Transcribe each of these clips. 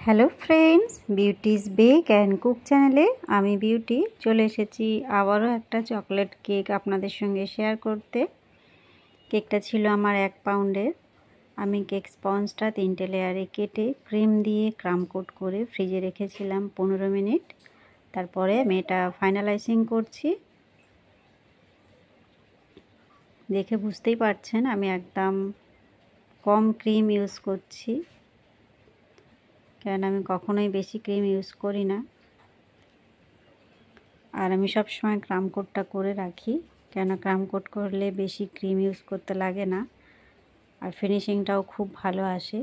Hello friends, beauty's bake and cook চ্যানেলে আমি beauty চলে এসেছি আবারও একটা চকলেট কেক আপনাদের সঙ্গে শেয়ার করতে। কেকটা ছিল আমার 1 পাউন্ডের। আমি কেক স্পঞ্জটা 3টে লেয়ারে কেটে ক্রিম দিয়ে ক্রাম কোট করে ফ্রিজে রেখেছিলাম 15 মিনিট। তারপরে আমি এটা ফাইনালাইজিং করছি। দেখে বুঝতেই পারছেন আমি একদম কম ক্রিম ইউজ করছি, কারণ আমি কখনোই বেশি ক্রিম ইউজ করি না। আর আমি সব সময় ক্রাম কোটটা করে রাখি, কেন ক্রাম কোট করলে বেশি ক্রিম ইউজ করতে লাগে না, আর ফিনিশিংটাও খুব ভালো আসে।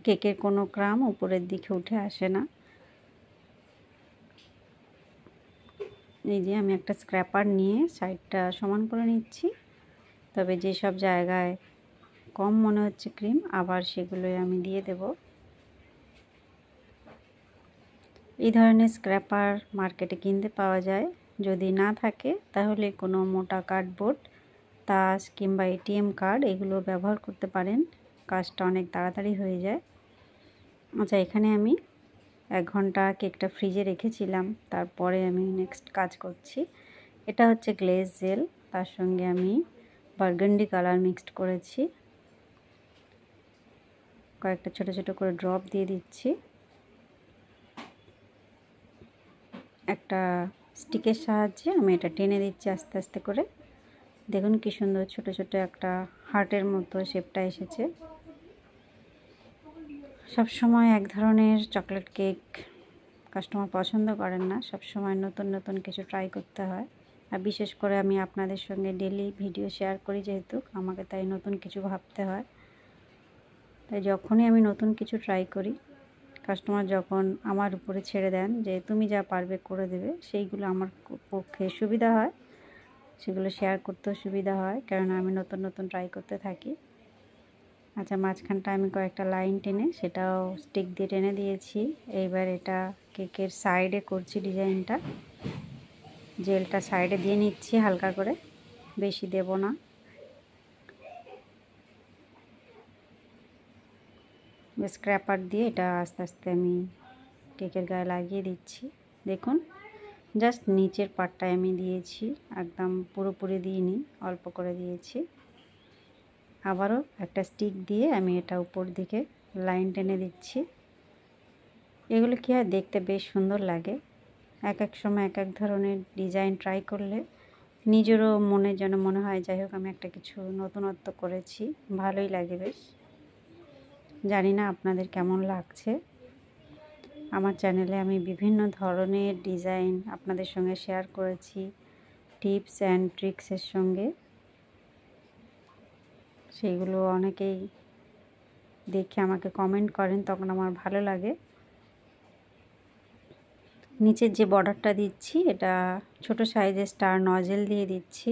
কেকের কোনো ক্রাম উপরের দিকে উঠে আসে না। এই যে আমি একটা স্ক্র্যাপার নিয়ে সাইডটা সমান করে নিচ্ছি, তবে যেসব জায়গায় কম মনে হচ্ছে ক্রিম আবার সেগুলোই আমি দিয়ে দেব। এই ধরনের স্ক্র্যাপার মার্কেটে কিনতে পাওয়া যায়। যদি না থাকে তাহলে কোনো মোটা কার্ডবোর্ড, তাস কিংবা এটিএম কার্ড এগুলো ব্যবহার করতে পারেন, কাজটা অনেক তাড়াতাড়ি হয়ে যায়। আচ্ছা, এখানে আমি 1 ঘন্টা কেকটা ফ্রিজে রেখেছিলাম, তারপরে আমি নেক্সট কাজ করছি। এটা হচ্ছে গ্লেজ জেল, তার সঙ্গে আমি বার্গান্ডি কালার মিক্সড করেছি। কয়েকটা ছোট ছোট করে ড্রপ দিয়ে দিচ্ছি। একটা স্টিকের সাহায্যে আমি এটা টেনে দিচ্ছি আস্তে আস্তে করে। দেখুন কি সুন্দর ছোট ছোট একটা হার্টের মতো শেপটা এসেছে। সব সময় এক ধরনের চকলেট কেক কাস্টমার পছন্দ করেন না, সব সময় নতুন নতুন কিছু ট্রাই করতে হয়। আর বিশেষ করে আমি আপনাদের সঙ্গে ডেলি ভিডিও শেয়ার করি যেহেতু, আমাকে তাই নতুন কিছু ভাবতে হয়। তাই যখনই আমি নতুন কিছু ট্রাই করি, কাস্টমার যখন আমার উপরে ছেড়ে দেন যে তুমি যা পারবে করে দেবে, সেইগুলো আমার পক্ষে সুবিধা হয়, সেগুলো শেয়ার করতেও সুবিধা হয়, কারণ আমি নতুন নতুন ট্রাই করতে থাকি। আচ্ছা, মাঝখানটা আমি কয়েকটা লাইন টেনে সেটাও স্টিক দিয়ে টেনে দিয়েছি। এইবার এটা কেকের সাইডে করছি ডিজাইনটা। জেলটা সাইডে দিয়ে নিচ্ছি হালকা করে, বেশি দেব না। স্ক্র্যাপার দিয়ে এটা আস্তে আস্তে আমি কেকের গায়ে লাগিয়ে দিচ্ছি। দেখুন, জাস্ট নিচের পাটটায় আমি দিয়েছি, একদম পুরোপুরি দিইনি, অল্প করে দিয়েছি। আবারও একটা স্টিক দিয়ে আমি এটা উপর দিকে লাইন টেনে দিচ্ছি। এগুলো কি হয়, দেখতে বেশ সুন্দর লাগে। এক এক সময় এক এক ধরনের ডিজাইন ট্রাই করলে নিজেরও মনে যেন মনে হয় যাই হোক আমি একটা কিছু নতুনত্ব করেছি, ভালোই লাগে বেশ। জানি না আপনাদের কেমন লাগছে। আমার চ্যানেলে আমি বিভিন্ন ধরনের ডিজাইন আপনাদের সঙ্গে শেয়ার করেছি, টিপস অ্যান্ড ট্রিক্সের সঙ্গে। সেইগুলো অনেকেই দেখে আমাকে কমেন্ট করেন, তখন আমার ভালো লাগে। নিচের যে বর্ডারটা দিচ্ছি এটা ছোট সাইজের স্টার নজেল দিয়ে দিচ্ছি।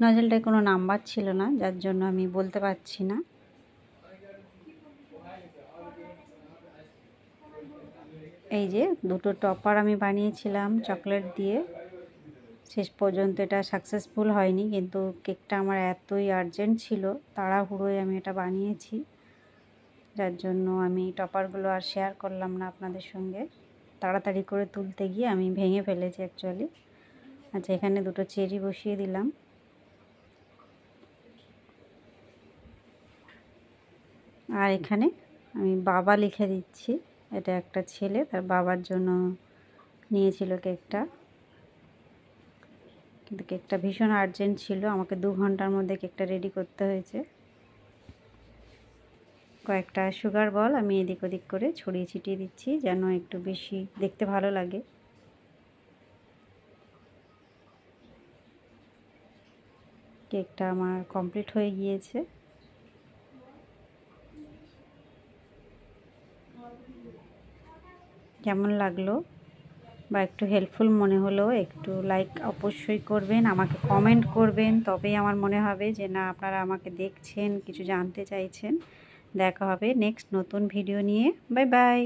নজেলটায় কোনো নাম্বার ছিল না, যার জন্য আমি বলতে পারছি না। এই যে দুটো টপার আমি বানিয়েছিলাম চকলেট দিয়ে, শেষ পর্যন্ত এটা সাকসেসফুল হয়নি, কিন্তু কেকটা আমার এতই আর্জেন্ট ছিল, তাড়াহুড়োয় আমি এটা বানিয়েছি, যার জন্য আমি টপারগুলো আর শেয়ার করলাম না আপনাদের সঙ্গে। তাড়াতাড়ি করে তুলতে গিয়ে আমি ভেঙে ফেলেছি অ্যাকচুয়ালি। আচ্ছা, এখানে দুটো চেরি বসিয়ে দিলাম। আর এখানে আমি বাবা লিখে দিচ্ছি। এটা একটা ছেলে তার বাবার জন্য নিয়েছিল কেকটা, কিন্তু কেকটা ভীষণ আর্জেন্ট ছিল, আমাকে 2 ঘন্টার মধ্যে কেকটা রেডি করতে হয়েছে। কয়েকটা সুগার বল আমি এদিক ওদিক করে ছড়িয়ে ছিটিয়ে দিচ্ছি, যেন একটু বেশি দেখতে ভালো লাগে। কেকটা আমার কমপ্লিট হয়ে গিয়েছে। কেমন লাগলো বা একটু হেল্পফুল মনে হলো, একটু লাইক অবশ্যই করবেন, আমাকে কমেন্ট করবেন, তবেই আমার মনে হবে যে না আপনারা আমাকে দেখছেন, কিছু জানতে চাইছেন। দেখা হবে নেক্সট নতুন ভিডিও নিয়ে। Bye bye.